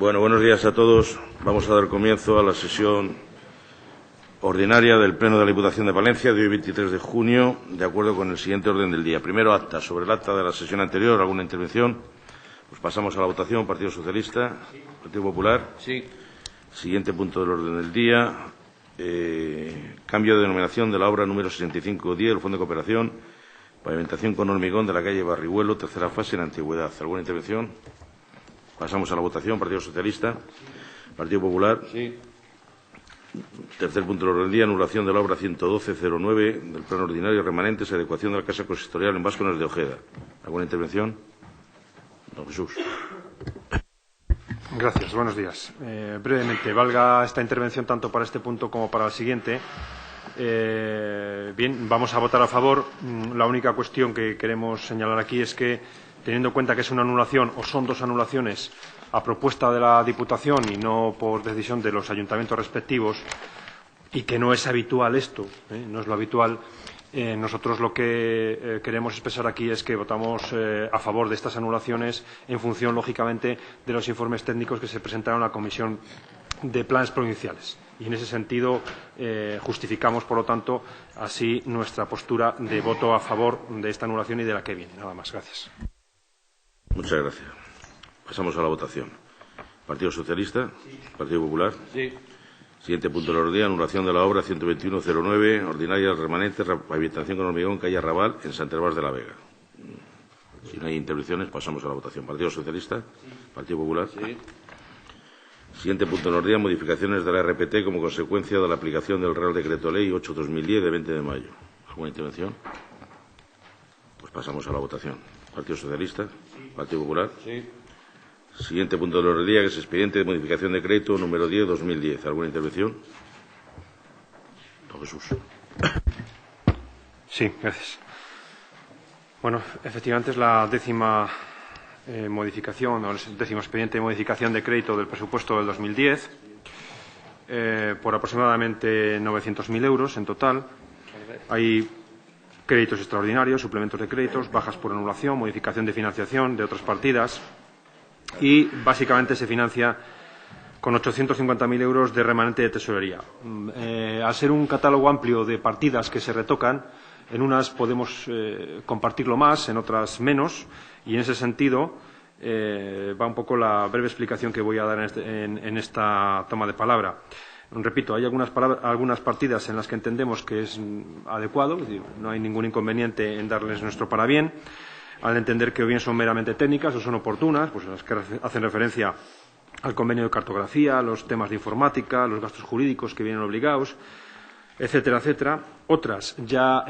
Bueno, buenos días a todos. Vamos a dar comienzo a la sesión ordinaria del Pleno de la Diputación de Palencia de hoy, 23 de junio, de acuerdo con el siguiente orden del día. Primero, acta. Sobre el acta de la sesión anterior, ¿alguna intervención? Pues pasamos a la votación. Partido Socialista. Partido Popular. Sí. Siguiente punto del orden del día. Cambio de denominación de la obra número 6510 del Fondo de Cooperación. Pavimentación con hormigón de la calle Barrihuelo, tercera fase en Antigüedad. ¿Alguna intervención? Pasamos a la votación. Partido Socialista. Partido Popular. Sí. Tercer punto del orden del día. Anulación de la obra 11209 del plano ordinario. Remanentes. Adecuación de la casa consistorial en Vázquez de Ojeda. ¿Alguna intervención? Don Jesús. Gracias. Buenos días. Brevemente, valga esta intervención tanto para este punto como para el siguiente. Bien, vamos a votar a favor. La única cuestión que queremos señalar aquí es que, teniendo en cuenta que es una anulación o son dos anulaciones a propuesta de la Diputación y no por decisión de los ayuntamientos respectivos, y que no es habitual esto, no es lo habitual, nosotros lo que queremos expresar aquí es que votamos a favor de estas anulaciones en función, lógicamente, de los informes técnicos que se presentaron a la Comisión de Planes Provinciales. Y en ese sentido justificamos, por lo tanto, así nuestra postura de voto a favor de esta anulación y de la que viene. Nada más. Gracias. Muchas gracias. Pasamos a la votación. Partido Socialista. Sí. Partido Popular. Sí. Siguiente punto de la orden, anulación de la obra 12109, ordinaria remanente, pavimentación con hormigón, calle Arrabal, en Sant Hervás de la Vega. Si no hay intervenciones, pasamos a la votación. Partido Socialista. Sí. Partido Popular. Sí. Siguiente punto de la orden, modificaciones de la RPT como consecuencia de la aplicación del Real Decreto Ley 8/2010 de 20 de mayo. ¿Alguna intervención? Pues pasamos a la votación. Partido Socialista. Sí. Partido Popular. Sí. Siguiente punto de la orden del día, que es expediente de modificación de crédito número 10/2010. ¿Alguna intervención? Don Jesús. Sí, gracias. Bueno, efectivamente es la décima modificación, o el décimo expediente de modificación de crédito del presupuesto del 2010, por aproximadamente 900.000 euros en total. Hay créditos extraordinarios, suplementos de créditos, bajas por anulación, modificación de financiación de otras partidas. Y básicamente se financia con 850.000 euros de remanente de tesorería. Al ser un catálogo amplio de partidas que se retocan, en unas podemos compartirlo más, en otras menos, y en ese sentido va un poco la breve explicación que voy a dar en esta toma de palabra. Repito, hay algunas partidas en las que entendemos que es adecuado, es decir, no hay ningún inconveniente en darles nuestro parabién, al entender que o bien son meramente técnicas o son oportunas, pues las que hacen referencia al convenio de cartografía, los temas de informática, los gastos jurídicos que vienen obligados, etcétera, etcétera. Otras ya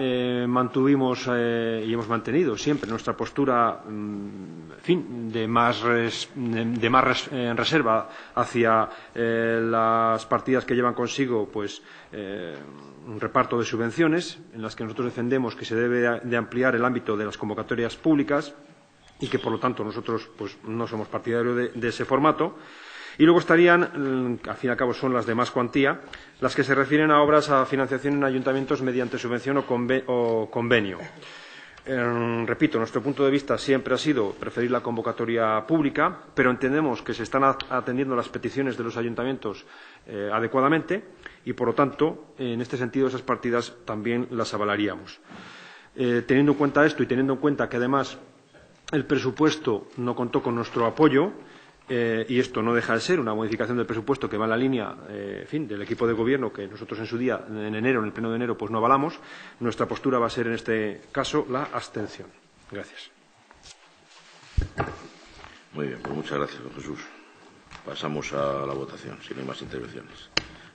mantuvimos y hemos mantenido siempre nuestra postura, en fin, de más reserva hacia las partidas que llevan consigo, pues, un reparto de subvenciones, en las que nosotros defendemos que se debe de ampliar el ámbito de las convocatorias públicas y que, por lo tanto, nosotros pues no somos partidarios de ese formato. Y luego estarían, al fin y al cabo son las de más cuantía, las que se refieren a obras a financiación en ayuntamientos mediante subvención o convenio. Repito, nuestro punto de vista siempre ha sido preferir la convocatoria pública, pero entendemos que se están atendiendo las peticiones de los ayuntamientos adecuadamente y, por lo tanto, en este sentido, esas partidas también las avalaríamos. Teniendo en cuenta esto y teniendo en cuenta que, además, el presupuesto no contó con nuestro apoyo, y esto no deja de ser una modificación del presupuesto que va en la línea en fin, del equipo de gobierno que nosotros en su día, en el pleno de enero, pues no avalamos, nuestra postura va a ser en este caso la abstención. Gracias. Muy bien, pues muchas gracias, don Jesús. Pasamos a la votación, si no hay más intervenciones.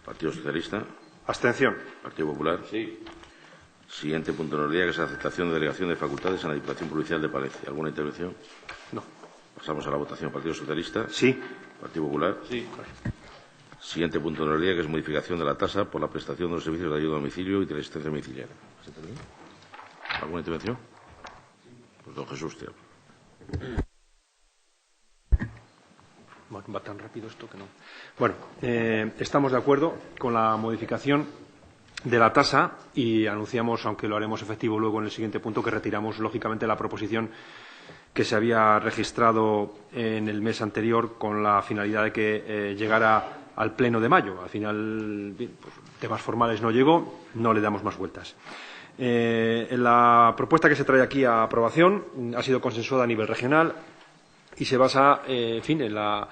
Partido Socialista. Abstención. Partido Popular. Sí. Siguiente punto de la orden del día, que es la aceptación de delegación de facultades en la Diputación Provincial de Palencia. ¿Alguna intervención? No. Pasamos a la votación. Partido Socialista. Sí. Partido Popular. Sí. Siguiente punto de la orden del día, que es modificación de la tasa por la prestación de los servicios de ayuda a domicilio y de la asistencia domiciliaria. ¿Alguna intervención? Pues don Jesús, tío. Bueno, va tan rápido esto que no. Bueno, estamos de acuerdo con la modificación de la tasa y anunciamos, aunque lo haremos efectivo luego en el siguiente punto, que retiramos lógicamente la proposición que se había registrado en el mes anterior con la finalidad de que llegara al Pleno de mayo. Al final, bien, pues, temas formales no llegó, no le damos más vueltas. La propuesta que se trae aquí a aprobación ha sido consensuada a nivel regional y se basa, en la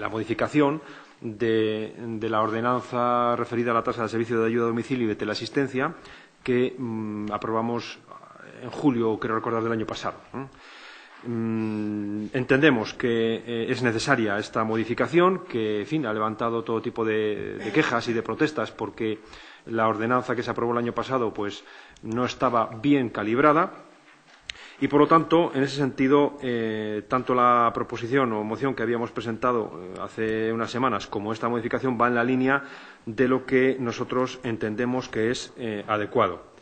modificación de la ordenanza referida a la tasa de servicio de ayuda a domicilio y de teleasistencia que aprobamos en julio, creo recordar, del año pasado. Entendemos que es necesaria esta modificación, que ha levantado todo tipo de quejas y de protestas porque la ordenanza que se aprobó el año pasado pues no estaba bien calibrada y, por lo tanto, en ese sentido, tanto la proposición o moción que habíamos presentado hace unas semanas como esta modificación va en la línea de lo que nosotros entendemos que es adecuado.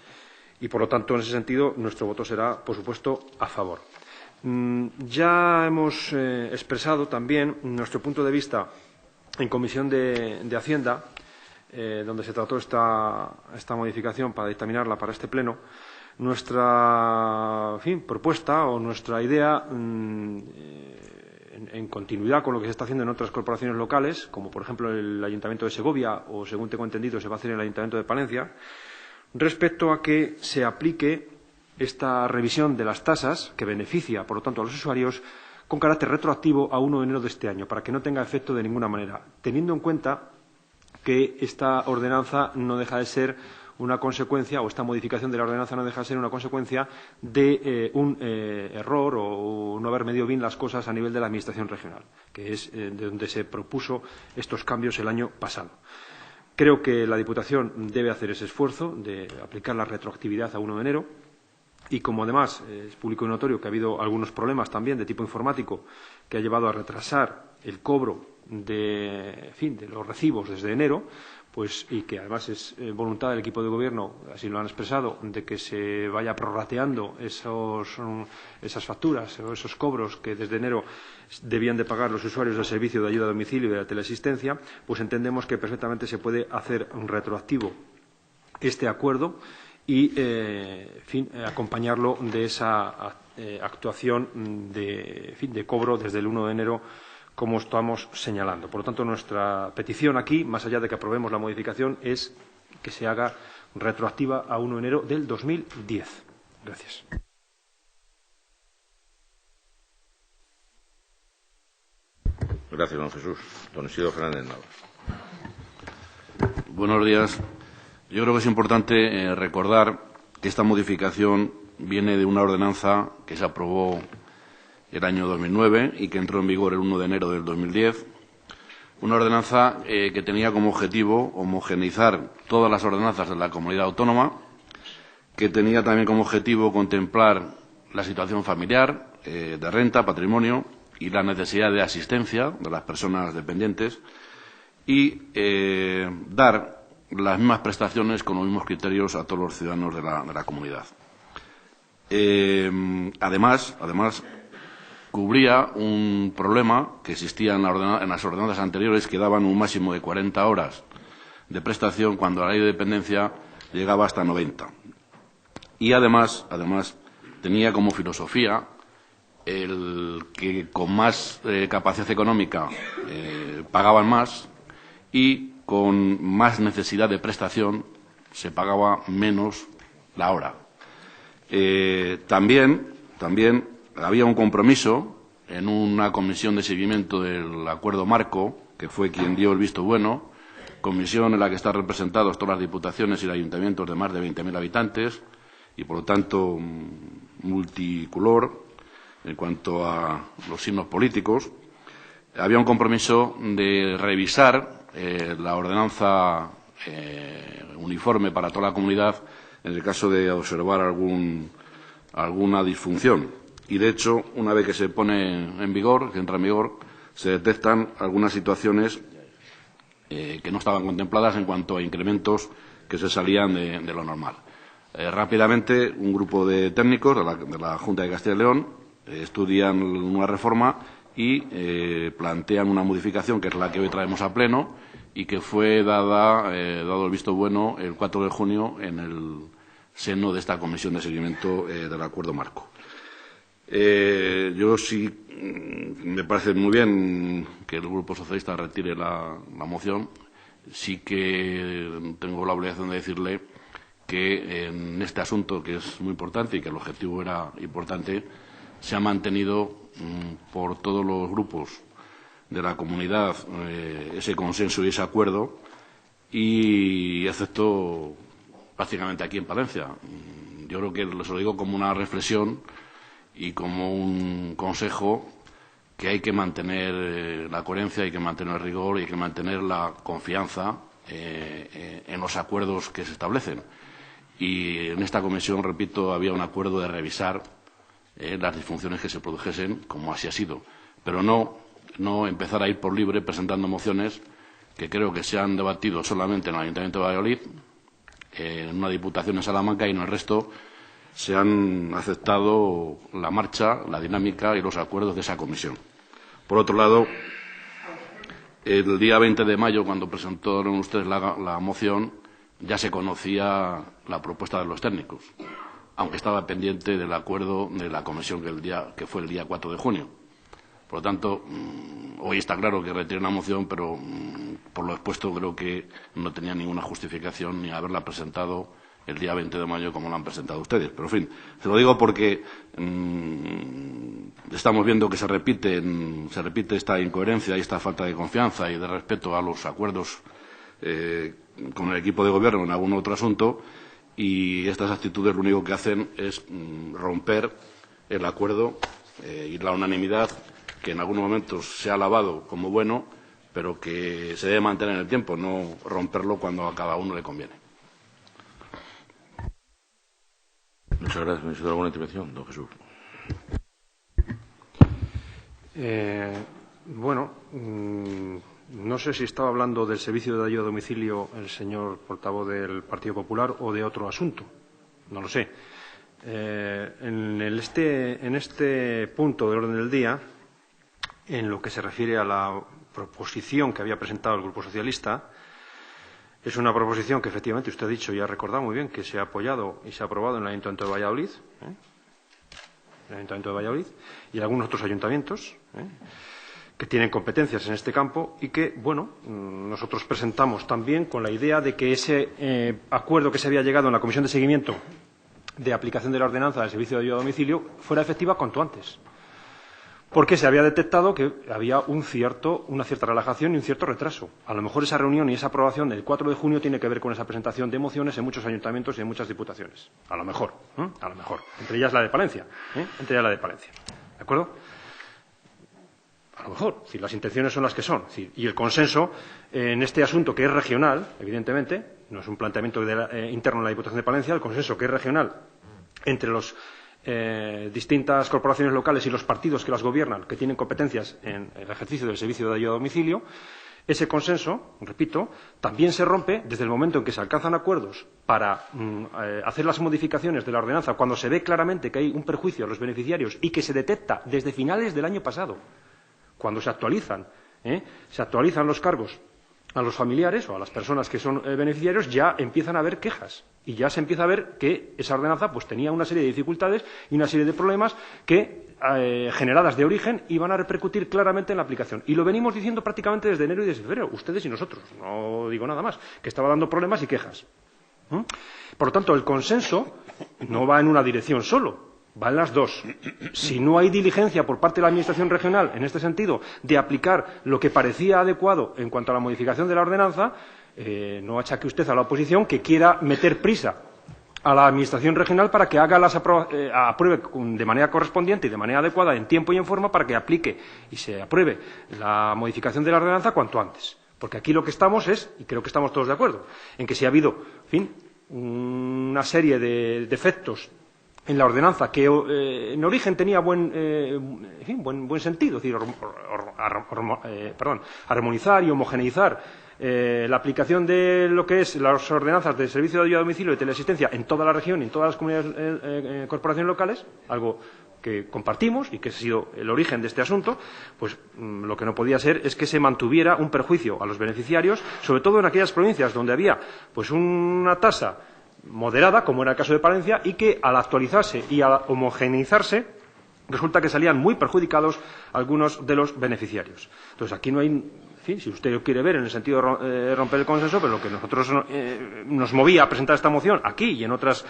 Y, por lo tanto, en ese sentido, nuestro voto será, por supuesto, a favor. Ya hemos expresado también nuestro punto de vista en Comisión de Hacienda, donde se trató esta modificación para dictaminarla para este Pleno. Nuestra propuesta o nuestra idea, en continuidad con lo que se está haciendo en otras corporaciones locales, como por ejemplo el Ayuntamiento de Segovia o, según tengo entendido, se va a hacer en el Ayuntamiento de Palencia, respecto a que se aplique esta revisión de las tasas, que beneficia, por lo tanto, a los usuarios, con carácter retroactivo a 1 de enero de este año, para que no tenga efecto de ninguna manera, teniendo en cuenta que esta ordenanza no deja de ser una consecuencia, o esta modificación de la ordenanza no deja de ser una consecuencia de un error o no haber medido bien las cosas a nivel de la Administración regional, que es de donde se propuso estos cambios el año pasado. Creo que la Diputación debe hacer ese esfuerzo de aplicar la retroactividad a 1 de enero y, como además es público y notorio que ha habido algunos problemas también de tipo informático que ha llevado a retrasar el cobro de los recibos desde enero, pues, y que además es voluntad del equipo de gobierno, así lo han expresado, de que se vaya prorrateando esas facturas o esos cobros que desde enero debían de pagar los usuarios del servicio de ayuda a domicilio y de la teleasistencia, pues entendemos que perfectamente se puede hacer retroactivo este acuerdo y acompañarlo de esa actuación de cobro desde el 1 de enero, como estamos señalando. Por lo tanto, nuestra petición aquí, más allá de que aprobemos la modificación, es que se haga retroactiva a 1 de enero del 2010. Gracias. Gracias, don Jesús. Don Isidro Fernández Nava. Buenos días. Yo creo que es importante recordar que esta modificación viene de una ordenanza que se aprobó el año 2009 y que entró en vigor el 1 de enero del 2010. Una ordenanza que tenía como objetivo homogeneizar todas las ordenanzas de la comunidad autónoma, que tenía también como objetivo contemplar la situación familiar, de renta, patrimonio y la necesidad de asistencia de las personas dependientes y dar las mismas prestaciones con los mismos criterios a todos los ciudadanos de la comunidad. Además, cubría un problema que existía en las ordenanzas anteriores, que daban un máximo de 40 horas de prestación cuando la ley de dependencia llegaba hasta 90. Y además tenía como filosofía el que con más capacidad económica pagaban más y con más necesidad de prestación se pagaba menos la hora. También había un compromiso en una comisión de seguimiento del acuerdo marco, que fue quien dio el visto bueno, comisión en la que están representados todas las diputaciones y ayuntamientos de más de 20.000 habitantes y, por lo tanto, multicolor en cuanto a los signos políticos. Había un compromiso de revisar la ordenanza uniforme para toda la comunidad en el caso de observar alguna disfunción. Y, de hecho, una vez que se pone en vigor, que entra en vigor, se detectan algunas situaciones que no estaban contempladas en cuanto a incrementos que se salían de lo normal. Rápidamente, un grupo de técnicos de la Junta de Castilla y León estudian una reforma y plantean una modificación, que es la que hoy traemos a pleno, y que fue dado el visto bueno el 4 de junio en el seno de esta comisión de seguimiento del acuerdo marco. Yo sí me parece muy bien que el Grupo Socialista retire la moción. Sí que tengo la obligación de decirle que en este asunto, que es muy importante y que el objetivo era importante, se ha mantenido por todos los grupos de la comunidad ese consenso y ese acuerdo, y excepto prácticamente aquí en Palencia. Yo creo que se lo digo como una reflexión y como un consejo, que hay que mantener la coherencia, hay que mantener el rigor y hay que mantener la confianza en los acuerdos que se establecen. Y en esta comisión, repito, había un acuerdo de revisar las disfunciones que se produjesen, como así ha sido, pero no empezar a ir por libre presentando mociones que creo que se han debatido solamente en el Ayuntamiento de Valladolid, en una diputación en Salamanca, y en el resto se han aceptado la marcha, la dinámica y los acuerdos de esa comisión. Por otro lado, el día 20 de mayo, cuando presentaron ustedes la moción, ya se conocía la propuesta de los técnicos, aunque estaba pendiente del acuerdo de la comisión que fue el día 4 de junio. Por lo tanto, hoy está claro que retiré una moción, pero por lo expuesto creo que no tenía ninguna justificación ni haberla presentado el día 20 de mayo como lo han presentado ustedes. Pero, en fin, se lo digo porque estamos viendo que se repite esta incoherencia y esta falta de confianza y de respeto a los acuerdos con el equipo de gobierno en algún otro asunto, y estas actitudes lo único que hacen es romper el acuerdo y la unanimidad, que en algunos momentos se ha alabado como bueno, pero que se debe mantener en el tiempo, no romperlo cuando a cada uno le conviene. Muchas gracias. ¿Necesita alguna intervención, don Jesús? Bueno, no sé si estaba hablando del servicio de ayuda a domicilio el señor portavoz del Partido Popular o de otro asunto. No lo sé. En este punto de orden del día, en lo que se refiere a la proposición que había presentado el Grupo Socialista, es una proposición que efectivamente usted ha dicho y ha recordado muy bien que se ha apoyado y se ha aprobado en el Ayuntamiento de Valladolid, y en algunos otros ayuntamientos que tienen competencias en este campo, y que, bueno, nosotros presentamos también con la idea de que ese acuerdo que se había llegado en la Comisión de Seguimiento de aplicación de la ordenanza del servicio de ayuda a domicilio fuera efectiva cuanto antes, porque se había detectado que había una cierta relajación y un cierto retraso. A lo mejor esa reunión y esa aprobación del 4 de junio tiene que ver con esa presentación de mociones en muchos ayuntamientos y en muchas diputaciones. A lo mejor. Entre ellas la de Palencia. ¿De acuerdo? A lo mejor. Si las intenciones son las que son. Y el consenso en este asunto, que es regional, evidentemente, no es un planteamiento interno de la Diputación de Palencia, el consenso que es regional entre los distintas corporaciones locales y los partidos que las gobiernan, que tienen competencias en el ejercicio del servicio de ayuda a domicilio, ese consenso, repito, también se rompe desde el momento en que se alcanzan acuerdos para hacer las modificaciones de la ordenanza, cuando se ve claramente que hay un perjuicio a los beneficiarios y que se detecta desde finales del año pasado, cuando se actualizan los cargos a los familiares o a las personas que son beneficiarios, ya empiezan a haber quejas y ya se empieza a ver que esa ordenanza pues tenía una serie de dificultades y una serie de problemas que, generadas de origen, iban a repercutir claramente en la aplicación. Y lo venimos diciendo prácticamente desde enero y desde febrero, ustedes y nosotros, no digo nada más, que estaba dando problemas y quejas. Por lo tanto, el consenso no va en una dirección solo, va en las dos. Si no hay diligencia por parte de la Administración regional en este sentido de aplicar lo que parecía adecuado en cuanto a la modificación de la ordenanza, no achaque usted a la oposición que quiera meter prisa a la Administración regional para que haga apruebe de manera correspondiente y de manera adecuada, en tiempo y en forma, para que aplique y se apruebe la modificación de la ordenanza cuanto antes. Porque aquí lo que estamos es, y creo que estamos todos de acuerdo, en que si ha habido, en fin, una serie de defectos en la ordenanza que en origen tenía buen sentido, es decir, armonizar y homogeneizar la aplicación de lo que es las ordenanzas del servicio de ayuda a domicilio y teleasistencia en toda la región y en todas las comunidades corporaciones locales, algo que compartimos y que ha sido el origen de este asunto, pues lo que no podía ser es que se mantuviera un perjuicio a los beneficiarios, sobre todo en aquellas provincias donde había pues una tasa moderada, como era el caso de Palencia, y que al actualizarse y al homogeneizarse resulta que salían muy perjudicados algunos de los beneficiarios. Entonces, aquí no hay, en fin, si usted lo quiere ver en el sentido de romper el consenso, pero lo que nosotros nos movía a presentar esta moción aquí y en otras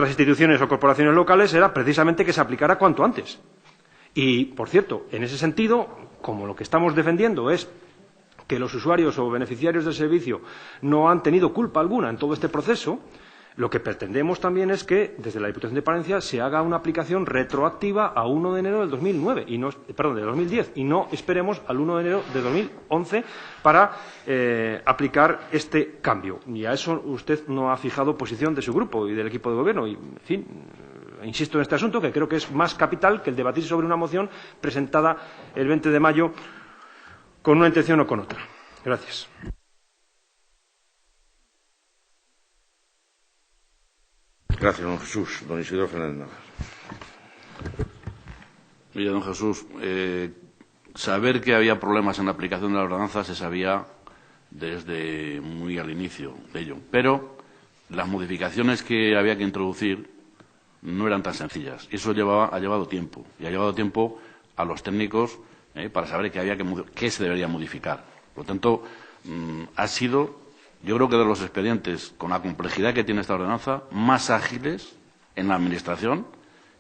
instituciones o corporaciones locales era precisamente que se aplicara cuanto antes. Y, por cierto, en ese sentido, como lo que estamos defendiendo es que los usuarios o beneficiarios del servicio no han tenido culpa alguna en todo este proceso, lo que pretendemos también es que, desde la Diputación de Palencia, se haga una aplicación retroactiva a 1 de enero del 2009 y no, perdón, del 2010, y no esperemos al 1 de enero de 2011 para aplicar este cambio. Y a eso usted no ha fijado posición de su grupo y del equipo de gobierno. Y, en fin, insisto en este asunto, que creo que es más capital que el debatir sobre una moción presentada el 20 de mayo con una intención o con otra. Gracias. Gracias, don Jesús. Don Isidro Fernández. Mire, don Jesús, saber que había problemas en la aplicación de la ordenanza se sabía desde muy al inicio de ello, pero las modificaciones que había que introducir no eran tan sencillas. Eso ha llevado tiempo, y ha llevado tiempo a los técnicos para saber qué se debería modificar. Por lo tanto, ha sido, yo creo que de los expedientes, con la complejidad que tiene esta ordenanza, más ágiles en la Administración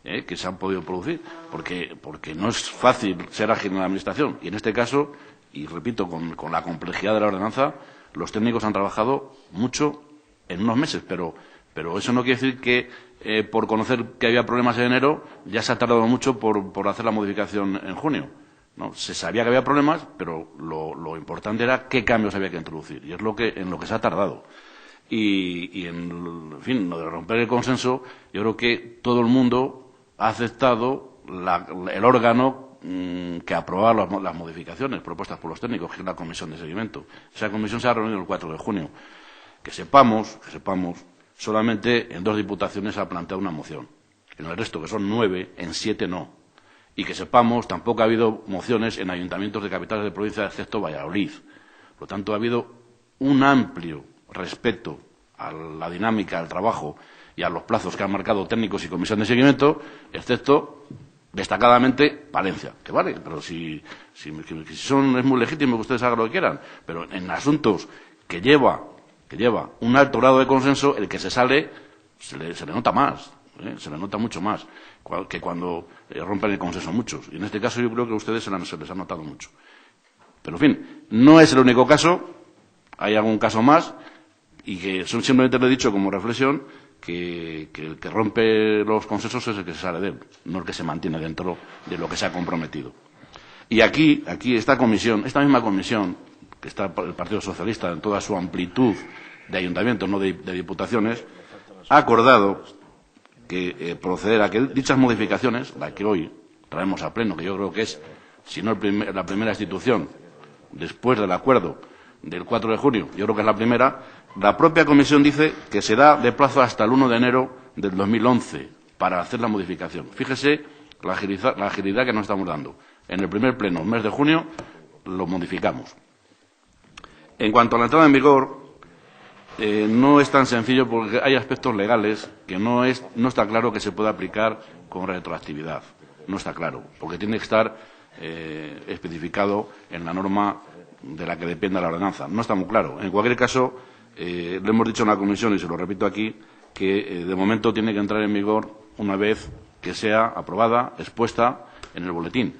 que se han podido producir, porque no es fácil ser ágil en la Administración. Y en este caso, y repito, con la complejidad de la ordenanza, los técnicos han trabajado mucho en unos meses, pero eso no quiere decir que por conocer que había problemas en enero ya se ha tardado mucho por hacer la modificación en junio. ¿No? Se sabía que había problemas, pero lo importante era qué cambios había que introducir, y es en lo que se ha tardado. Y en fin, lo de romper el consenso, yo creo que todo el mundo ha aceptado el órgano que aprobaba las modificaciones propuestas por los técnicos, que es la comisión de seguimiento. Esa comisión se ha reunido el 4 de junio. Que sepamos, solamente en 2 diputaciones se ha planteado una moción. En el resto, que son 9, en 7 no. Y que sepamos, tampoco ha habido mociones en ayuntamientos de capitales de provincia, excepto Valladolid. Por lo tanto, ha habido un amplio respeto a la dinámica, al trabajo y a los plazos que han marcado técnicos y comisión de seguimiento, excepto, destacadamente, Palencia. Que vale, pero si es muy legítimo que ustedes hagan lo que quieran, pero en asuntos que lleva un alto grado de consenso, el que se sale se le nota más. Se le nota mucho más que cuando rompen el consenso muchos. Y en este caso yo creo que a ustedes se les ha notado mucho. Pero, en fin, no es el único caso. Hay algún caso más y que simplemente le he dicho como reflexión que el que rompe los consensos es el que se sale de él, no el que se mantiene dentro de lo que se ha comprometido. Y aquí esta misma comisión, que está el Partido Socialista en toda su amplitud de ayuntamientos, no de diputaciones, ha acordado que proceder a que dichas modificaciones, la que hoy traemos a pleno, que yo creo que es, si no la primera institución, después del acuerdo del 4 de junio, yo creo que es la primera, la propia comisión dice que se da de plazo hasta el 1 de enero del 2011 para hacer la modificación. Fíjese la agilidad que nos estamos dando. En el primer pleno, mes de junio, lo modificamos. En cuanto a la entrada en vigor, no es tan sencillo porque hay aspectos legales que no está claro que se pueda aplicar con retroactividad. No está claro, porque tiene que estar especificado en la norma de la que dependa la ordenanza. No está muy claro. En cualquier caso, le hemos dicho en la comisión, y se lo repito aquí, que de momento tiene que entrar en vigor una vez que sea aprobada, expuesta en el boletín,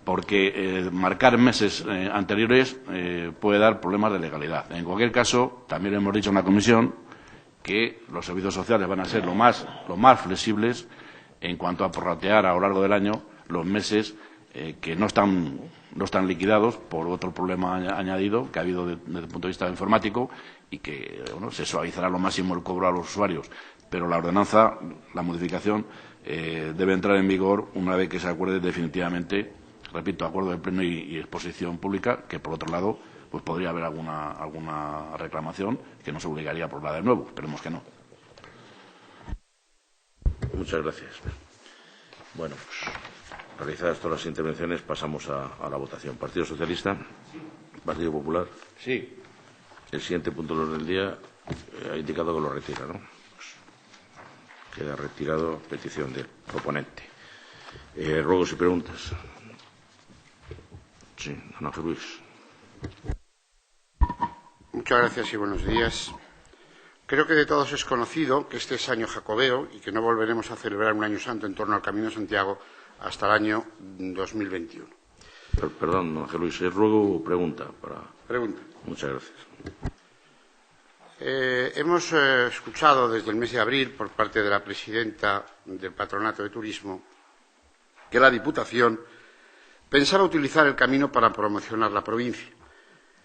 porque marcar meses anteriores puede dar problemas de legalidad. En cualquier caso, también hemos dicho en la comisión que los servicios sociales van a ser lo más flexibles en cuanto a prorratear a lo largo del año los meses que no están liquidados por otro problema añadido que ha habido desde el punto de vista informático y que se suavizará lo máximo el cobro a los usuarios. Pero la ordenanza, la modificación, debe entrar en vigor una vez que se acuerde definitivamente, repito, acuerdo de pleno y exposición pública, que por otro lado pues podría haber alguna reclamación que nos obligaría a aprobar de nuevo. Esperemos que no. Muchas gracias. Bueno, pues realizadas todas las intervenciones, pasamos a la votación. Partido Socialista, Partido Popular. Sí. El siguiente punto del orden del día ha indicado que lo retira, ¿no? Pues queda retirado petición del proponente. Ruegos y preguntas. Sí, don Ángel Luis. Muchas gracias y buenos días. Creo que de todos es conocido que este es año jacobeo y que no volveremos a celebrar un año santo en torno al Camino de Santiago hasta el año 2021. Perdón, don Ángel Luis, ¿es ruego o pregunta? Pregunta. Muchas gracias. Hemos escuchado desde el mes de abril por parte de la presidenta del Patronato de Turismo que la Diputación pensaba utilizar el camino para promocionar la provincia.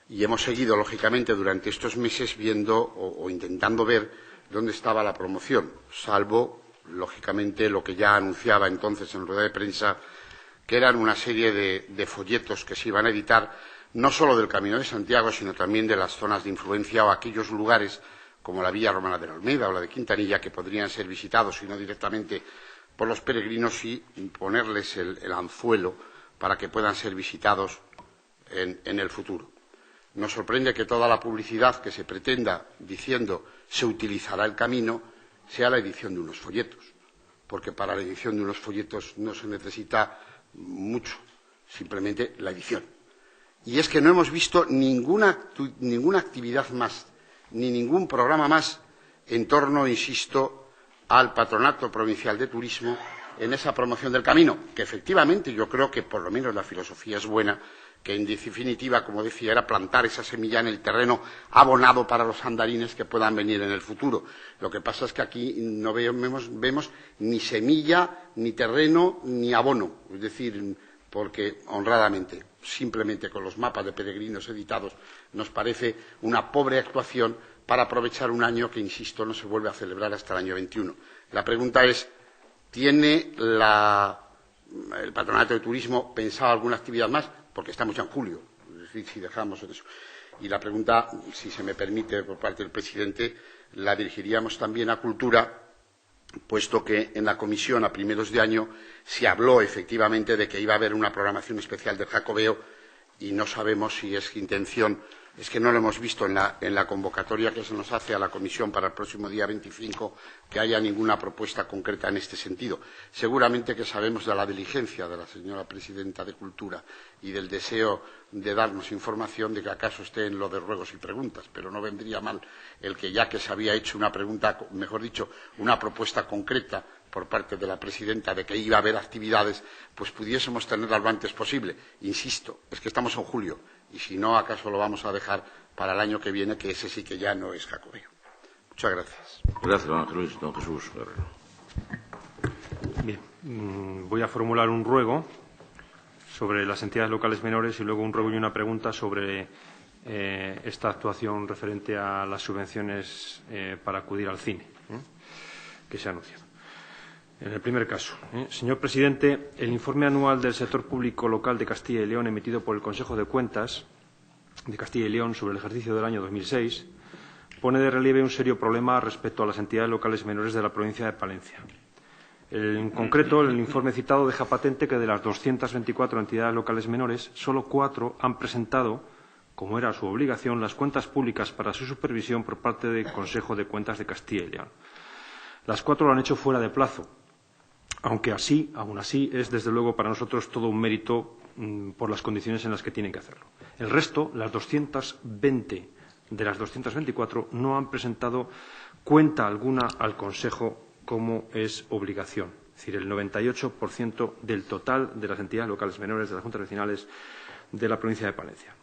Y hemos seguido, lógicamente, durante estos meses viendo o intentando ver dónde estaba la promoción, salvo, lógicamente, lo que ya anunciaba entonces en rueda de prensa, que eran una serie de folletos que se iban a editar, no solo del Camino de Santiago, sino también de las zonas de influencia o aquellos lugares, como la Villa Romana de la Olmeda o la de Quintanilla, que podrían ser visitados, si no directamente por los peregrinos, y ponerles el anzuelo para que puedan ser visitados en el futuro. Nos sorprende que toda la publicidad que se pretenda diciendo se utilizará el camino sea la edición de unos folletos, porque para la edición de unos folletos no se necesita mucho, simplemente la edición. Y es que no hemos visto ninguna actividad más, ni ningún programa más en torno, insisto, al Patronato Provincial de Turismo en esa promoción del camino, que efectivamente yo creo que por lo menos la filosofía es buena, que en definitiva, como decía, era plantar esa semilla en el terreno abonado para los andarines que puedan venir en el futuro. Lo que pasa es que aquí no vemos ni semilla, ni terreno, ni abono. Es decir, porque honradamente, simplemente con los mapas de peregrinos editados, nos parece una pobre actuación para aprovechar un año que, insisto, no se vuelve a celebrar hasta el año 21. La pregunta es, ¿tiene el Patronato de Turismo pensado alguna actividad más? Porque estamos ya en julio, es decir, si dejamos eso. Y la pregunta, si se me permite, por parte del presidente, la dirigiríamos también a Cultura, puesto que en la comisión a primeros de año se habló efectivamente de que iba a haber una programación especial del Jacobeo y no sabemos si es intención, es que no lo hemos visto en la convocatoria que se nos hace a la comisión para el próximo día 25, que haya ninguna propuesta concreta en este sentido. Seguramente que sabemos de la diligencia de la señora presidenta de Cultura y del deseo de darnos información de que acaso esté en lo de ruegos y preguntas, pero no vendría mal el que, ya que se había hecho una pregunta, mejor dicho, una propuesta concreta por parte de la presidenta de que iba a haber actividades, pues pudiésemos tenerla lo antes posible. Insisto, es que estamos en julio y si no, acaso lo vamos a dejar para el año que viene, que ese sí que ya no es jacobeo. Muchas gracias. Gracias, don Ángel Luis. Don Jesús Guerrero. Bien, voy a formular un ruego sobre las entidades locales menores y luego un ruego y una pregunta sobre esta actuación referente a las subvenciones para acudir al cine, que se ha anunciado. En el primer caso, señor presidente, el informe anual del sector público local de Castilla y León emitido por el Consejo de Cuentas de Castilla y León sobre el ejercicio del año 2006 pone de relieve un serio problema respecto a las entidades locales menores de la provincia de Palencia. En concreto, el informe citado deja patente que de las 224 entidades locales menores, solo 4 han presentado, como era su obligación, las cuentas públicas para su supervisión por parte del Consejo de Cuentas de Castilla y León. Las 4 lo han hecho fuera de plazo, aunque aún así, es desde luego para nosotros todo un mérito por las condiciones en las que tienen que hacerlo. El resto, las 220 de las 224, no han presentado cuenta alguna al Consejo como es obligación. Es decir, el 98% del total de las entidades locales menores de las juntas vecinales de la provincia de Palencia.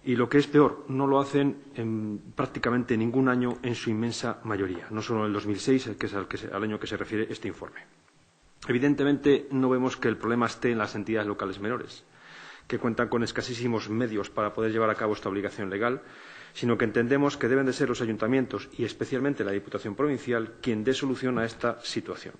Y lo que es peor, no lo hacen en prácticamente ningún año en su inmensa mayoría, no solo en el 2006, que es al año que se refiere este informe. Evidentemente, no vemos que el problema esté en las entidades locales menores, que cuentan con escasísimos medios para poder llevar a cabo esta obligación legal, sino que entendemos que deben de ser los ayuntamientos y especialmente la Diputación Provincial quien dé solución a esta situación.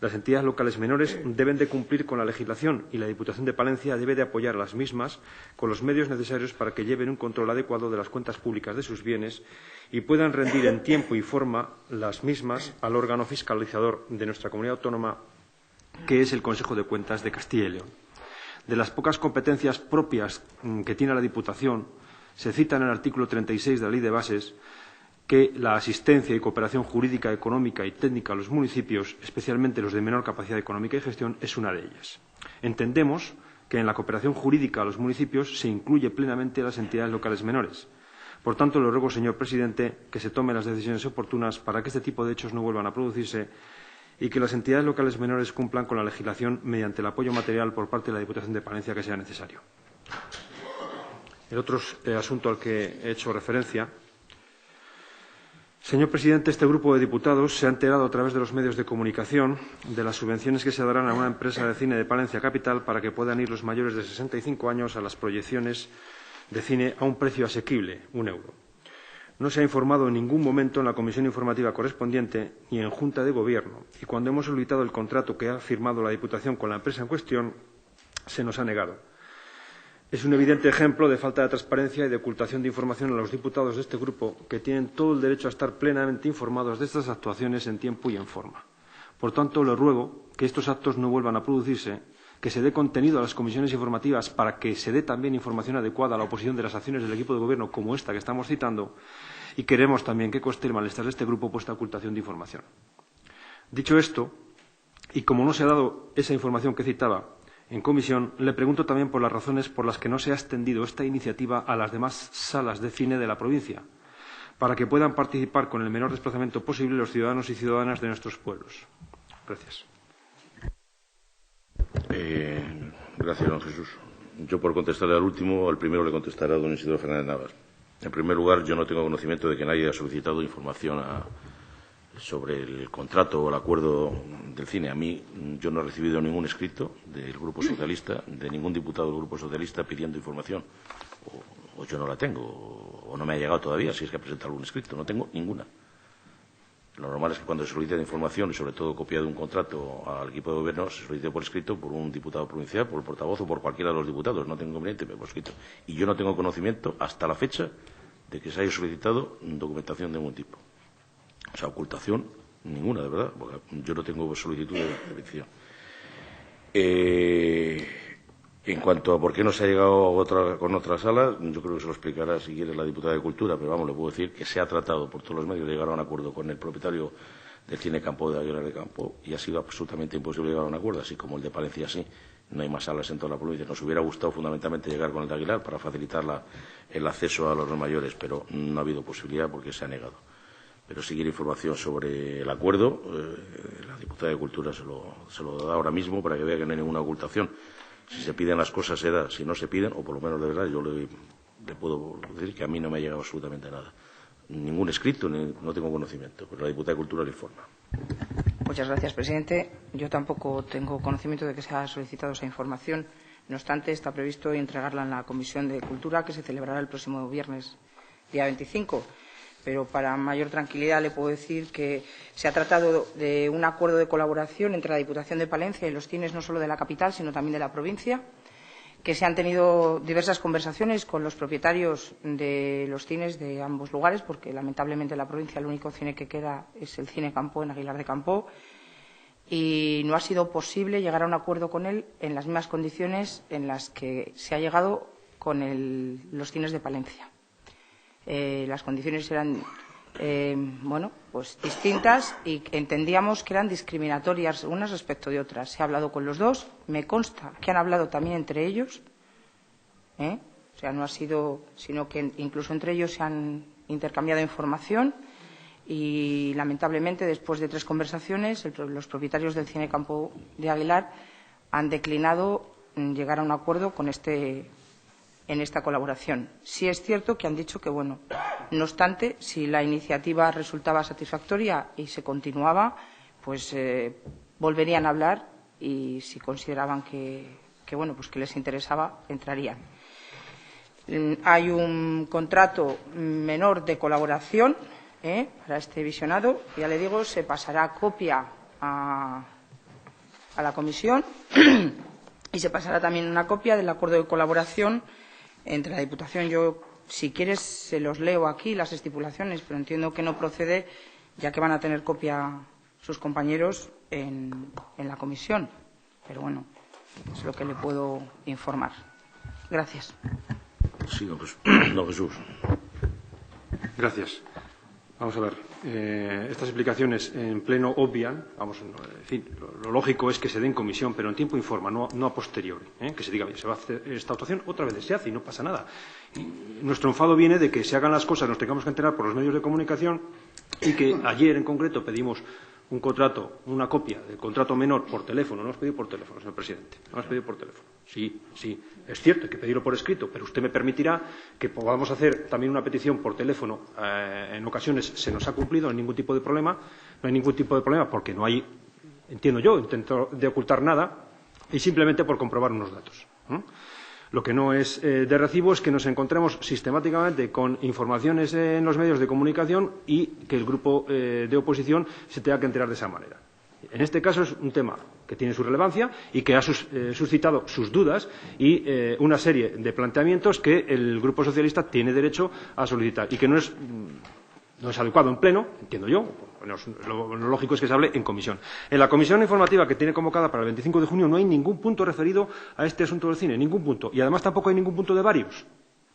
Las entidades locales menores deben de cumplir con la legislación y la Diputación de Palencia debe de apoyar a las mismas con los medios necesarios para que lleven un control adecuado de las cuentas públicas de sus bienes y puedan rendir en tiempo y forma las mismas al órgano fiscalizador de nuestra comunidad autónoma, que es el Consejo de Cuentas de Castilla y León. De las pocas competencias propias que tiene la Diputación, se cita en el artículo 36 de la Ley de Bases que la asistencia y cooperación jurídica, económica y técnica a los municipios, especialmente los de menor capacidad económica y gestión, es una de ellas. Entendemos que en la cooperación jurídica a los municipios se incluye plenamente a las entidades locales menores. Por tanto, le ruego, señor presidente, que se tomen las decisiones oportunas para que este tipo de hechos no vuelvan a producirse y que las entidades locales menores cumplan con la legislación mediante el apoyo material por parte de la Diputación de Palencia que sea necesario. El otro asunto al que he hecho referencia. Señor presidente, este grupo de diputados se ha enterado a través de los medios de comunicación de las subvenciones que se darán a una empresa de cine de Palencia Capital para que puedan ir los mayores de 65 años a las proyecciones de cine a un precio asequible, €1. No se ha informado en ningún momento en la comisión informativa correspondiente ni en Junta de Gobierno, y cuando hemos solicitado el contrato que ha firmado la Diputación con la empresa en cuestión, se nos ha negado. Es un evidente ejemplo de falta de transparencia y de ocultación de información a los diputados de este grupo, que tienen todo el derecho a estar plenamente informados de estas actuaciones en tiempo y en forma. Por tanto, le ruego que estos actos no vuelvan a producirse, que se dé contenido a las comisiones informativas para que se dé también información adecuada a la oposición de las acciones del equipo de Gobierno como esta que estamos citando, y queremos también que conste el malestar de este grupo por esta ocultación de información. Dicho esto, y como no se ha dado esa información que citaba en comisión, le pregunto también por las razones por las que no se ha extendido esta iniciativa a las demás salas de cine de la provincia, para que puedan participar con el menor desplazamiento posible los ciudadanos y ciudadanas de nuestros pueblos. Gracias. Gracias, don Jesús. Yo, por contestarle al último, al primero le contestará a don Isidro Fernández Navas. En primer lugar, yo no tengo conocimiento de que nadie haya solicitado información sobre el contrato o el acuerdo del cine. A mí, yo no he recibido ningún escrito del Grupo Socialista, de ningún diputado del Grupo Socialista pidiendo información. O yo no la tengo, o no me ha llegado todavía, si es que ha presentado algún escrito. No tengo ninguna. Lo normal es que cuando se solicita información, y sobre todo copia de un contrato al equipo de Gobierno, se solicite por escrito por un diputado provincial, por el portavoz o por cualquiera de los diputados. No tengo inconveniente, pero por escrito. Y yo no tengo conocimiento, hasta la fecha, de que se haya solicitado documentación de ningún tipo. O sea, ocultación ninguna, de verdad, porque yo no tengo solicitud de petición. En cuanto a por qué no se ha llegado con otra sala, yo creo que se lo explicará si quiere la diputada de Cultura, pero vamos, le puedo decir que se ha tratado por todos los medios de llegar a un acuerdo con el propietario del Cine Campo de Aguilar de Campo y ha sido absolutamente imposible llegar a un acuerdo, así como el de Palencia sí. No hay más salas en toda la provincia. Nos hubiera gustado fundamentalmente llegar con el de Aguilar para facilitar el acceso a los mayores, pero no ha habido posibilidad porque se ha negado. Pero si quiere información sobre el acuerdo, la diputada de Cultura se lo da ahora mismo para que vea que no hay ninguna ocultación. Si se piden las cosas se da, si no se piden, o por lo menos de verdad, yo le puedo decir que a mí no me ha llegado absolutamente nada. Ningún escrito, no tengo conocimiento, pero la diputada de Cultura le informa. Muchas gracias, presidente. Yo tampoco tengo conocimiento de que se haya solicitado esa información. No obstante, está previsto entregarla en la Comisión de Cultura, que se celebrará el próximo viernes, día 25. Pero para mayor tranquilidad le puedo decir que se ha tratado de un acuerdo de colaboración entre la Diputación de Palencia y los cines no solo de la capital, sino también de la provincia, que se han tenido diversas conversaciones con los propietarios de los cines de ambos lugares, porque lamentablemente en la provincia el único cine que queda es el Cine Campo en Aguilar de Campo, y no ha sido posible llegar a un acuerdo con él en las mismas condiciones en las que se ha llegado con los cines de Palencia. Las condiciones eran distintas y entendíamos que eran discriminatorias unas respecto de otras. Se ha hablado con los dos, me consta que han hablado también entre ellos, o sea, no ha sido, sino que incluso entre ellos se han intercambiado información y, lamentablemente, después de 3 conversaciones, los propietarios del Cine Campo de Aguilar han declinado llegar a un acuerdo en esta colaboración. Sí es cierto que han dicho que, no obstante, si la iniciativa resultaba satisfactoria y se continuaba, pues volverían a hablar y si consideraban que les interesaba, entrarían. Hay un contrato menor de colaboración para este visionado. Ya le digo, se pasará copia a la comisión y se pasará también una copia del acuerdo de colaboración entre la Diputación. Yo, si quieres, se los leo aquí, las estipulaciones, pero entiendo que no procede, ya que van a tener copia sus compañeros en la comisión. Pero es lo que le puedo informar. Gracias. Sí, don Jesús. Gracias. Vamos a ver. Estas explicaciones en pleno obvian, en fin, lo lógico es que se dé en comisión, pero en tiempo informa, no a posteriori. Que se diga, bien, se va a hacer esta actuación, otra vez se hace y no pasa nada. Y nuestro enfado viene de que se hagan las cosas, nos tengamos que enterar por los medios de comunicación y que ayer en concreto pedimos un contrato, una copia del contrato menor por teléfono. No hemos pedido por teléfono, señor presidente. No hemos pedido por teléfono. Sí, es cierto, hay que pedirlo por escrito, pero usted me permitirá que podamos hacer también una petición por teléfono. En ocasiones se nos ha cumplido, no hay ningún tipo de problema. No hay ningún tipo de problema porque no hay, entiendo yo, intento de ocultar nada y simplemente por comprobar unos datos. Lo que no es de recibo es que nos encontremos sistemáticamente con informaciones en los medios de comunicación y que el grupo de oposición se tenga que enterar de esa manera. En este caso es un tema que tiene su relevancia y que ha suscitado sus dudas y una serie de planteamientos que el Grupo Socialista tiene derecho a solicitar y que no es adecuado en pleno, entiendo yo. Lo lógico es que se hable en comisión. En la comisión informativa que tiene convocada para el 25 de junio no hay ningún punto referido a este asunto del cine, ningún punto. Y además tampoco hay ningún punto de varios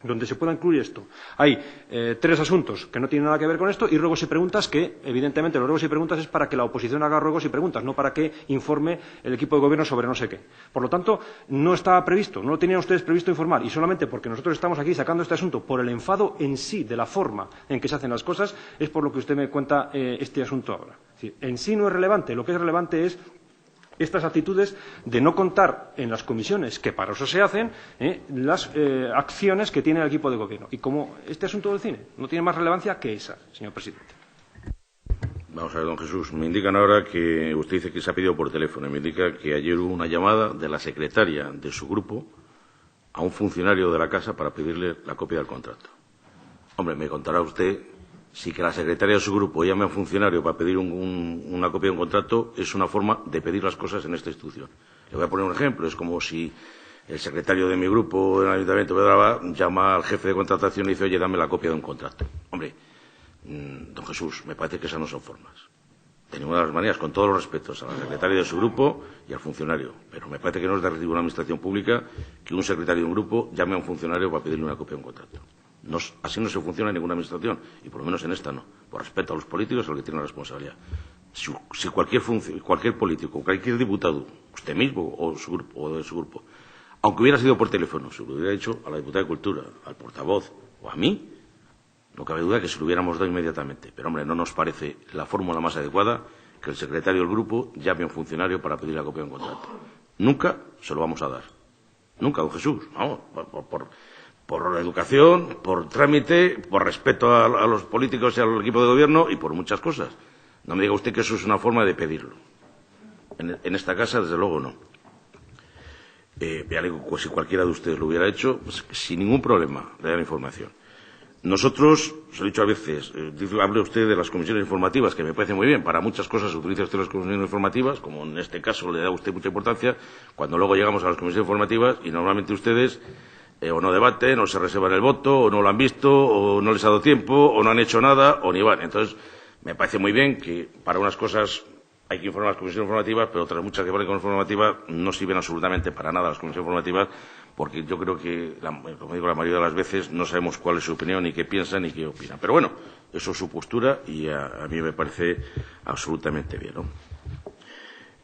donde se pueda incluir esto. Hay 3 asuntos que no tienen nada que ver con esto y ruegos y preguntas que, evidentemente, los ruegos y preguntas es para que la oposición haga ruegos y preguntas, no para que informe el equipo de gobierno sobre no sé qué. Por lo tanto, no estaba previsto, no lo tenían ustedes previsto informar y solamente porque nosotros estamos aquí sacando este asunto por el enfado en sí de la forma en que se hacen las cosas es por lo que usted me cuenta este asunto ahora. Es decir, en sí no es relevante, lo que es relevante es estas actitudes de no contar en las comisiones, que para eso se hacen, las acciones que tiene el equipo de gobierno. Y como este asunto del cine no tiene más relevancia que esa, señor presidente. Vamos a ver, don Jesús. Me indican ahora que usted dice que se ha pedido por teléfono. Me indica que ayer hubo una llamada de la secretaria de su grupo a un funcionario de la casa para pedirle la copia del contrato. Hombre, me contará usted si que la secretaria de su grupo llame a un funcionario para pedir una copia de un contrato es una forma de pedir las cosas en esta institución. Le voy a poner un ejemplo. Es como si el secretario de mi grupo en el Ayuntamiento de Pedralbes llama al jefe de contratación y dice, oye, dame la copia de un contrato. Hombre, don Jesús, me parece que esas no son formas. De ninguna de las maneras, con todos los respetos a la secretaria de su grupo y al funcionario. Pero me parece que no es de recibo una administración pública que un secretario de un grupo llame a un funcionario para pedirle una copia de un contrato. Así no se funciona en ninguna administración, y por lo menos en esta no. Por respeto a los políticos, a los que tienen la responsabilidad. Si cualquier político, cualquier diputado, usted mismo o su grupo, o de su grupo, aunque hubiera sido por teléfono, se lo hubiera dicho a la diputada de Cultura, al portavoz o a mí, no cabe duda que se lo hubiéramos dado inmediatamente. Pero, hombre, no nos parece la fórmula más adecuada que el secretario del grupo llame a un funcionario para pedir la copia de un contrato. Nunca se lo vamos a dar. Nunca, don Jesús. Vamos, por educación, por trámite, por respeto a los políticos y al equipo de gobierno y por muchas cosas. No me diga usted que eso es una forma de pedirlo. En esta casa, desde luego, no. Ya le digo, si cualquiera de ustedes lo hubiera hecho, pues, sin ningún problema le da la información. Nosotros, os he dicho a veces, hable usted de las comisiones informativas, que me parece muy bien. Para muchas cosas utiliza usted las comisiones informativas, como en este caso le da usted mucha importancia, cuando luego llegamos a las comisiones informativas y normalmente ustedes o no debaten, o se reservan el voto, o no lo han visto, o no les ha dado tiempo, o no han hecho nada, o ni van. Entonces, me parece muy bien que para unas cosas hay que informar a las comisiones informativas, pero otras muchas que van con informativas no sirven absolutamente para nada las comisiones informativas, porque yo creo que, como digo, la mayoría de las veces no sabemos cuál es su opinión, ni qué piensan, ni qué opinan. Pero bueno, eso es su postura y a mí me parece absolutamente bien, ¿no?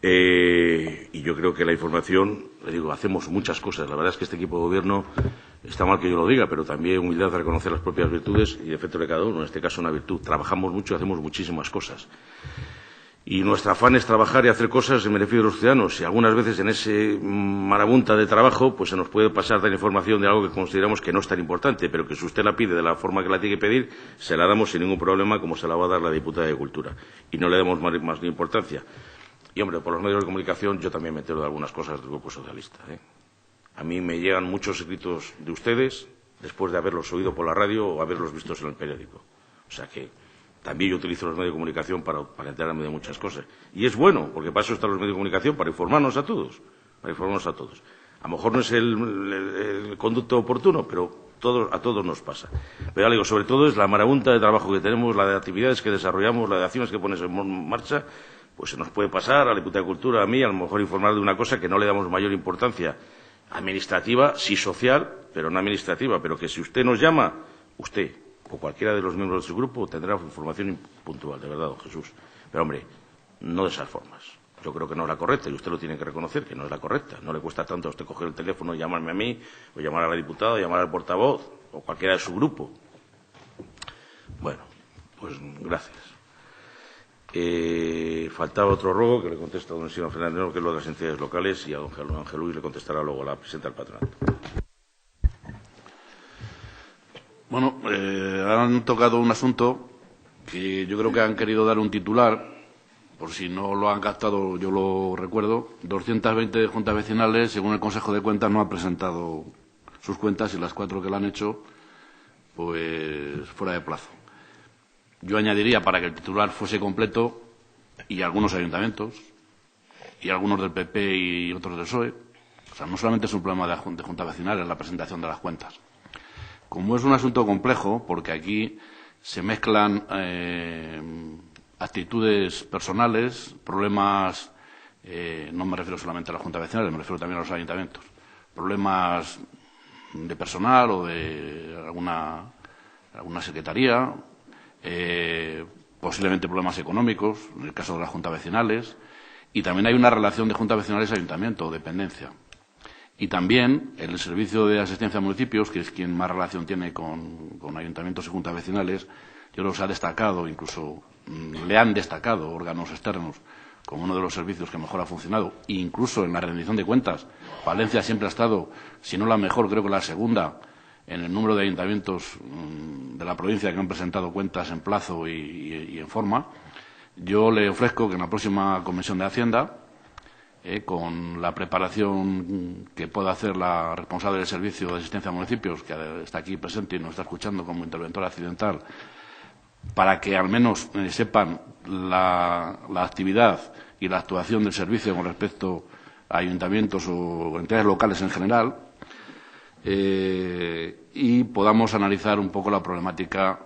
Y yo creo que la información, le digo, hacemos muchas cosas. La verdad es que este equipo de gobierno, está mal que yo lo diga, pero también humildad a reconocer las propias virtudes y defectos de cada uno. En este caso, una virtud. Trabajamos mucho y hacemos muchísimas cosas. Y nuestro afán es trabajar y hacer cosas en beneficio de los ciudadanos. Y algunas veces en ese marabunta de trabajo, pues se nos puede pasar dar información de algo que consideramos que no es tan importante, pero que si usted la pide de la forma que la tiene que pedir, se la damos sin ningún problema, como se la va a dar la diputada de Cultura. Y no le damos más ni importancia. Y, hombre, por los medios de comunicación yo también me entero de algunas cosas del Grupo Socialista. A mí me llegan muchos escritos de ustedes después de haberlos oído por la radio o haberlos visto en el periódico. O sea que también yo utilizo los medios de comunicación para enterarme de muchas cosas. Y es bueno, porque para eso están los medios de comunicación, para informarnos a todos. Para informarnos a todos. A lo mejor no es el conducto oportuno, pero a todos nos pasa. Pero ya le digo, sobre todo es la marabunta de trabajo que tenemos, la de actividades que desarrollamos, la de acciones que pones en marcha. Pues se nos puede pasar a la diputada de Cultura, a mí, a lo mejor informar de una cosa que no le damos mayor importancia. Administrativa, sí social, pero no administrativa. Pero que si usted nos llama, usted, o cualquiera de los miembros de su grupo tendrá información puntual, de verdad, don Jesús. Pero, hombre, no de esas formas. Yo creo que no es la correcta y usted lo tiene que reconocer, que no es la correcta. No le cuesta tanto a usted coger el teléfono y llamarme a mí, o llamar a la diputada, o llamar al portavoz, o cualquiera de su grupo. Bueno, pues gracias. Faltaba otro ruego que le contesta a don señor Fernández, que es lo de las entidades locales, y a don Ángel Luis le contestará luego a la presidenta del patronato. Bueno, han tocado un asunto que yo creo que han querido dar un titular, por si no lo han captado, yo lo recuerdo. 220 juntas vecinales, según el Consejo de Cuentas, no han presentado sus cuentas, y las 4 que lo han hecho, pues fuera de plazo. Yo añadiría, para que el titular fuese completo, y algunos ayuntamientos, y algunos del PP y otros del PSOE. O sea, no solamente es un problema de juntas vecinales la presentación de las cuentas. Como es un asunto complejo, porque aquí se mezclan actitudes personales, problemas, no me refiero solamente a las juntas vecinales, me refiero también a los ayuntamientos, problemas de personal o de alguna secretaría, posiblemente problemas económicos, en el caso de las juntas vecinales, y también hay una relación de juntas vecinales ayuntamiento o dependencia. Y también el Servicio de Asistencia a Municipios, que es quien más relación tiene con ayuntamientos y juntas vecinales, yo creo que se ha destacado, incluso le han destacado órganos externos como uno de los servicios que mejor ha funcionado, incluso en la rendición de cuentas. Palencia siempre ha estado, si no la mejor, creo que la segunda, en el número de ayuntamientos de la provincia que han presentado cuentas en plazo y en forma. Yo le ofrezco que en la próxima Comisión de Hacienda, con la preparación que pueda hacer la responsable del Servicio de Asistencia a Municipios, que está aquí presente y nos está escuchando como interventora accidental, para que al menos sepan la actividad y la actuación del servicio con respecto a ayuntamientos o entidades locales en general, y podamos analizar un poco la problemática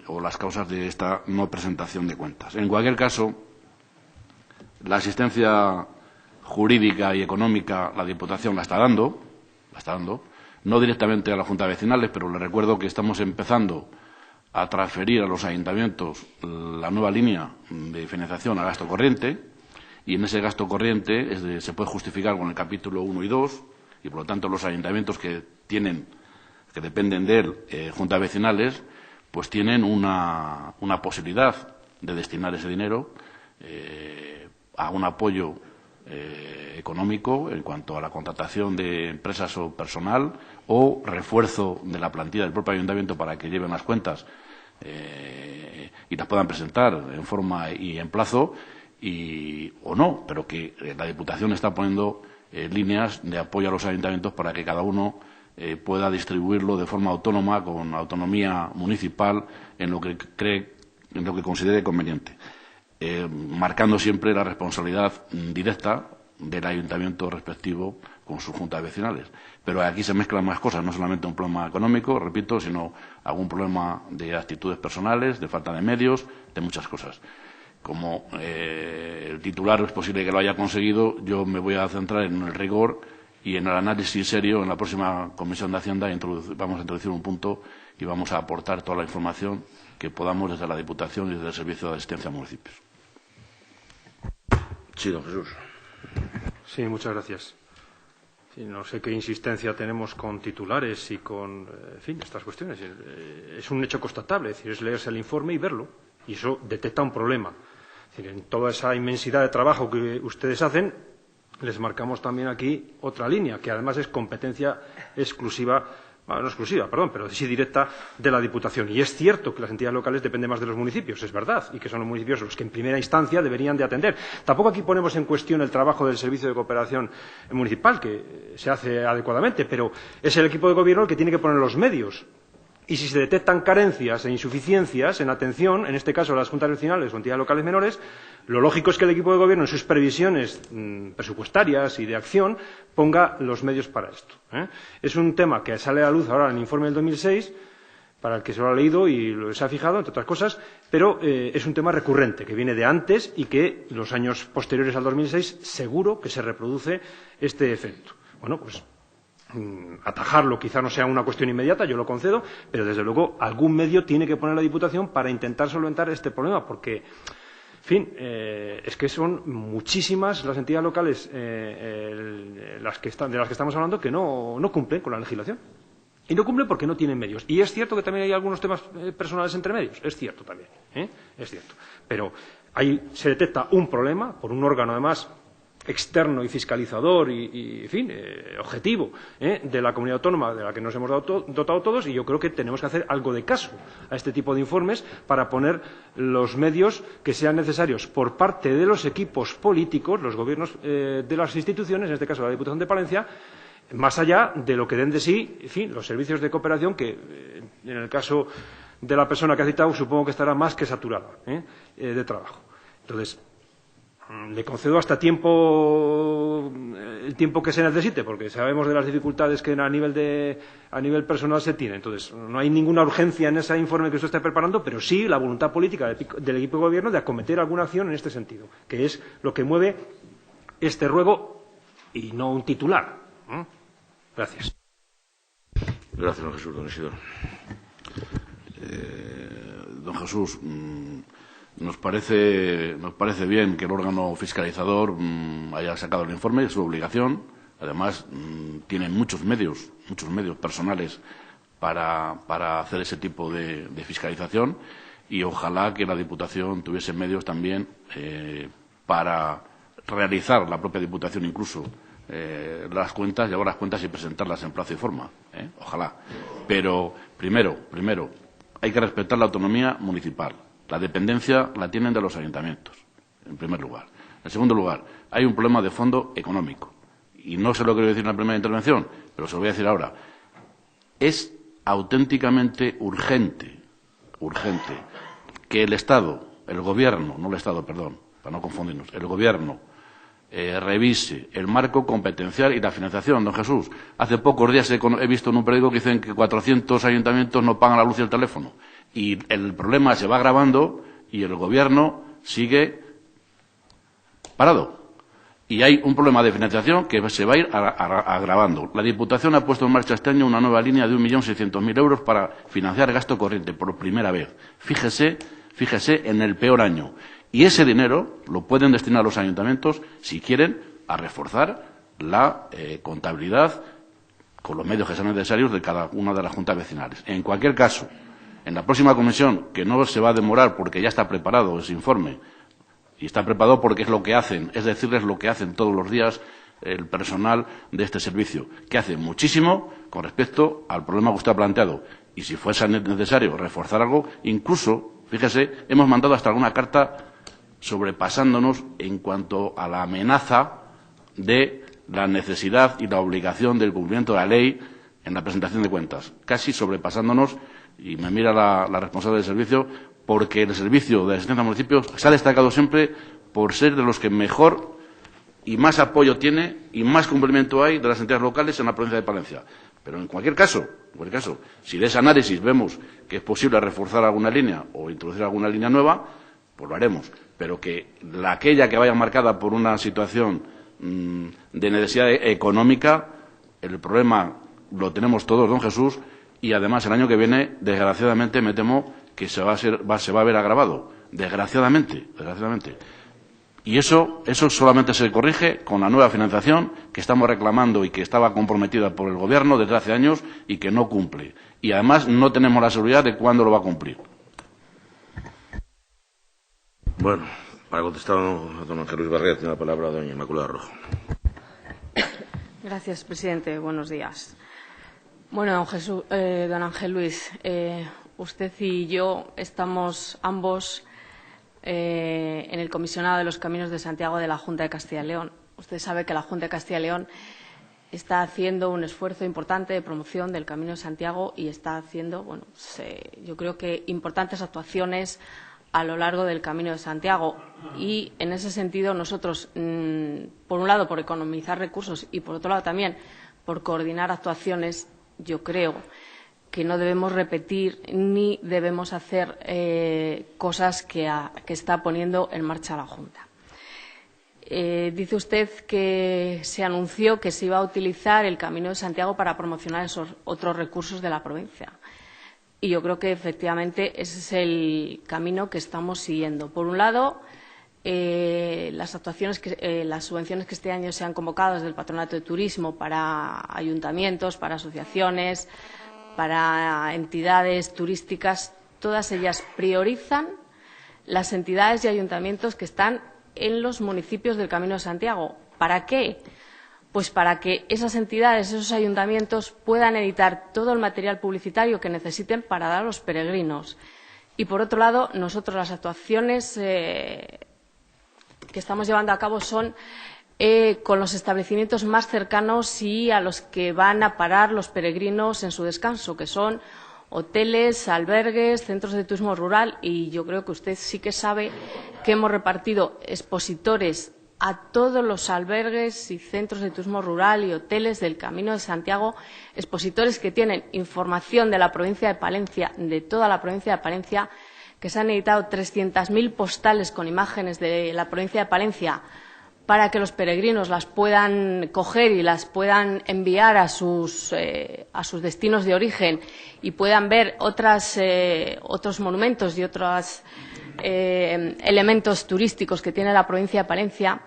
o las causas de esta no presentación de cuentas. En cualquier caso, la asistencia jurídica y económica la Diputación la está dando, no directamente a las juntas vecinales, pero le recuerdo que estamos empezando a transferir a los ayuntamientos la nueva línea de financiación a gasto corriente, y en ese gasto corriente se puede justificar con el capítulo 1 y 2, y por lo tanto los ayuntamientos que dependen de él, juntas vecinales, pues tienen una posibilidad de destinar ese dinero a un apoyo económico en cuanto a la contratación de empresas o personal, o refuerzo de la plantilla del propio ayuntamiento para que lleven las cuentas y las puedan presentar en forma y en plazo, o no, pero que la Diputación está poniendo líneas de apoyo a los ayuntamientos para que cada uno pueda distribuirlo de forma autónoma, con autonomía municipal, en lo que considere conveniente, marcando siempre la responsabilidad directa del ayuntamiento respectivo con sus juntas vecinales. Pero aquí se mezclan más cosas, no solamente un problema económico, repito, sino algún problema de actitudes personales, de falta de medios, de muchas cosas. Como el titular es posible que lo haya conseguido, yo me voy a centrar en el rigor y en el análisis serio. En la próxima Comisión de Hacienda vamos a introducir un punto y vamos a aportar toda la información que podamos desde la Diputación y desde el Servicio de Asistencia a Municipios. Sí, don Jesús. Sí, muchas gracias. Sí, no sé qué insistencia tenemos con titulares y con, en fin, estas cuestiones. Es un hecho constatable, es decir, es leerse el informe y verlo, y eso detecta un problema. Es decir, en toda esa inmensidad de trabajo que ustedes hacen, les marcamos también aquí otra línea, que además es competencia exclusiva, bueno, no exclusiva, perdón, pero sí directa de la Diputación. Y es cierto que las entidades locales dependen más de los municipios, es verdad, y que son los municipios los que en primera instancia deberían de atender. Tampoco aquí ponemos en cuestión el trabajo del Servicio de Cooperación Municipal, que se hace adecuadamente, pero es el equipo de gobierno el que tiene que poner los medios. Y si se detectan carencias e insuficiencias en atención, en este caso a las juntas vecinales o entidades locales menores, lo lógico es que el equipo de gobierno en sus previsiones presupuestarias y de acción ponga los medios para esto. Es un tema que sale a la luz ahora en el informe del 2006, para el que se lo ha leído y se ha fijado, entre otras cosas, pero es un tema recurrente, que viene de antes y que en los años posteriores al 2006 seguro que se reproduce este efecto. Bueno, pues atajarlo quizá no sea una cuestión inmediata, yo lo concedo, pero desde luego algún medio tiene que poner la Diputación para intentar solventar este problema, porque, en fin, es que son muchísimas las entidades locales de las que estamos hablando que no cumplen con la legislación. Y no cumplen porque no tienen medios. Y es cierto que también hay algunos temas personales entre medios, es cierto también, es cierto. Pero ahí se detecta un problema por un órgano, además, externo y fiscalizador y en fin, objetivo de la comunidad autónoma de la que nos hemos dotado todos, y yo creo que tenemos que hacer algo de caso a este tipo de informes para poner los medios que sean necesarios por parte de los equipos políticos, los gobiernos de las instituciones, en este caso la Diputación de Palencia, más allá de lo que den de sí, en fin, los servicios de cooperación que, en el caso de la persona que ha citado, supongo que estará más que saturada de trabajo. Entonces, le concedo hasta el tiempo que se necesite, porque sabemos de las dificultades que a nivel personal se tiene. Entonces, no hay ninguna urgencia en ese informe que usted esté preparando, pero sí la voluntad política del equipo de gobierno de acometer alguna acción en este sentido, que es lo que mueve este ruego y no un titular. Gracias. Gracias, don Jesús. Don Isidoro. Don Jesús, nos parece bien que el órgano fiscalizador haya sacado el informe, es su obligación. Además, tienen muchos medios personales para hacer ese tipo de fiscalización, y ojalá que la Diputación tuviese medios también para realizar la propia Diputación incluso las cuentas, llevar las cuentas y presentarlas en plazo y forma. Ojalá. Pero, primero, hay que respetar la autonomía municipal. La dependencia la tienen de los ayuntamientos, en primer lugar. En segundo lugar, hay un problema de fondo económico. Y no sé lo que voy a decir en la primera intervención, pero se lo voy a decir ahora. Es auténticamente urgente que el Estado, el Gobierno, no el Estado, perdón, para no confundirnos, el Gobierno revise el marco competencial y la financiación. Don Jesús, hace pocos días he visto en un periódico que dicen que 400 ayuntamientos no pagan la luz y el teléfono. Y el problema se va agravando y el Gobierno sigue parado. Y hay un problema de financiación que se va a ir agravando. La Diputación ha puesto en marcha este año una nueva línea de 1.600.000 euros para financiar gasto corriente por primera vez. Fíjese en el peor año. Y ese dinero lo pueden destinar los ayuntamientos, si quieren, a reforzar la contabilidad con los medios que sean necesarios de cada una de las juntas vecinales. En cualquier caso, en la próxima comisión, que no se va a demorar porque ya está preparado ese informe, y está preparado porque es lo que hacen, es decirles lo que hacen todos los días el personal de este servicio, que hace muchísimo con respecto al problema que usted ha planteado. Y si fuese necesario reforzar algo, incluso, fíjese, hemos mandado hasta alguna carta sobrepasándonos en cuanto a la amenaza de la necesidad y la obligación del cumplimiento de la ley en la presentación de cuentas, casi sobrepasándonos, y me mira la responsable del servicio, porque el servicio de asistencia a municipios se ha destacado siempre por ser de los que mejor y más apoyo tiene y más cumplimiento hay de las entidades locales en la provincia de Palencia. Pero en cualquier caso, si de ese análisis vemos que es posible reforzar alguna línea o introducir alguna línea nueva, pues lo haremos. Pero que aquella que vaya marcada por una situación de necesidad económica, el problema lo tenemos todos, don Jesús, y además el año que viene, desgraciadamente, me temo que se va a ver agravado. Desgraciadamente. Y eso solamente se corrige con la nueva financiación que estamos reclamando y que estaba comprometida por el Gobierno desde hace años y que no cumple. Y además no tenemos la seguridad de cuándo lo va a cumplir. Bueno, para contestar a don Ángel Luis Barría tiene la palabra doña Inmaculada Rojo. Gracias, presidente. Buenos días. Bueno, don Ángel Luis, usted y yo estamos ambos en el comisionado de los Caminos de Santiago de la Junta de Castilla y León. Usted sabe que la Junta de Castilla y León está haciendo un esfuerzo importante de promoción del Camino de Santiago y está haciendo, yo creo que importantes actuaciones a lo largo del Camino de Santiago. Y en ese sentido nosotros, por un lado, por economizar recursos y por otro lado también por coordinar actuaciones, yo creo que no debemos repetir ni debemos hacer cosas que está poniendo en marcha la Junta. Dice usted que se anunció que se iba a utilizar el Camino de Santiago para promocionar esos otros recursos de la provincia. Y yo creo que, efectivamente, ese es el camino que estamos siguiendo. Por un lado, las subvenciones que este año se han convocado desde el Patronato de Turismo para ayuntamientos, para asociaciones, para entidades turísticas, todas ellas priorizan las entidades y ayuntamientos que están en los municipios del Camino de Santiago. ¿Para qué? Pues para que esas entidades, esos ayuntamientos puedan editar todo el material publicitario que necesiten para dar a los peregrinos. Y, por otro lado, nosotros las actuaciones que estamos llevando a cabo son con los establecimientos más cercanos y a los que van a parar los peregrinos en su descanso, que son hoteles, albergues, centros de turismo rural, y yo creo que usted sí que sabe que hemos repartido expositores a todos los albergues y centros de turismo rural y hoteles del Camino de Santiago, expositores que tienen información de la provincia de Palencia, de toda la provincia de Palencia, que se han editado 300.000 postales con imágenes de la provincia de Palencia para que los peregrinos las puedan coger y las puedan enviar a sus destinos de origen y puedan ver otros monumentos y otros elementos turísticos que tiene la provincia de Palencia.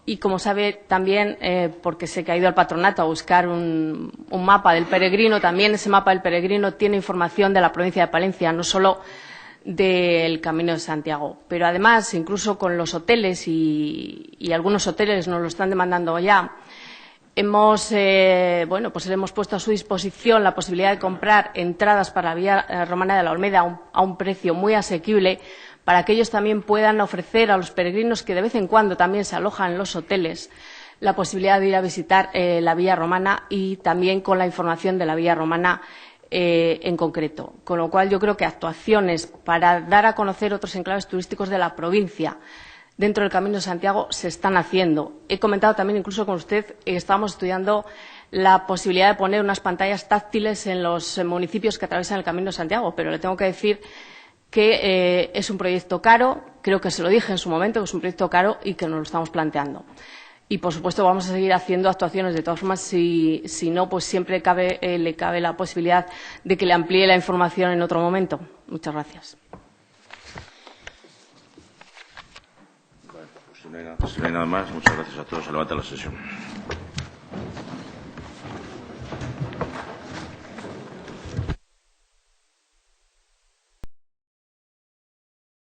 Y, como sabe también, porque sé que ha ido al patronato a buscar un mapa del peregrino, también ese mapa del peregrino tiene información de la provincia de Palencia, no solo del Camino de Santiago. Pero además, incluso con los hoteles, y algunos hoteles nos lo están demandando ya, hemos puesto a su disposición la posibilidad de comprar entradas para la Vía Romana de la Olmeda a un precio muy asequible, para que ellos también puedan ofrecer a los peregrinos que de vez en cuando también se alojan en los hoteles la posibilidad de ir a visitar la Vía Romana, y también con la información de la Vía Romana en concreto. Con lo cual, yo creo que actuaciones para dar a conocer otros enclaves turísticos de la provincia dentro del Camino de Santiago se están haciendo. He comentado también, incluso con usted, estamos estudiando la posibilidad de poner unas pantallas táctiles en los municipios que atraviesan el Camino de Santiago, pero le tengo que decir que es un proyecto caro, creo que se lo dije en su momento, que es un proyecto caro y que nos lo estamos planteando. Y, por supuesto, vamos a seguir haciendo actuaciones. De todas formas, si no, pues siempre le cabe la posibilidad de que le amplíe la información en otro momento. Muchas gracias. Bueno, pues si no hay nada más, muchas gracias a todos. Se levanta la sesión.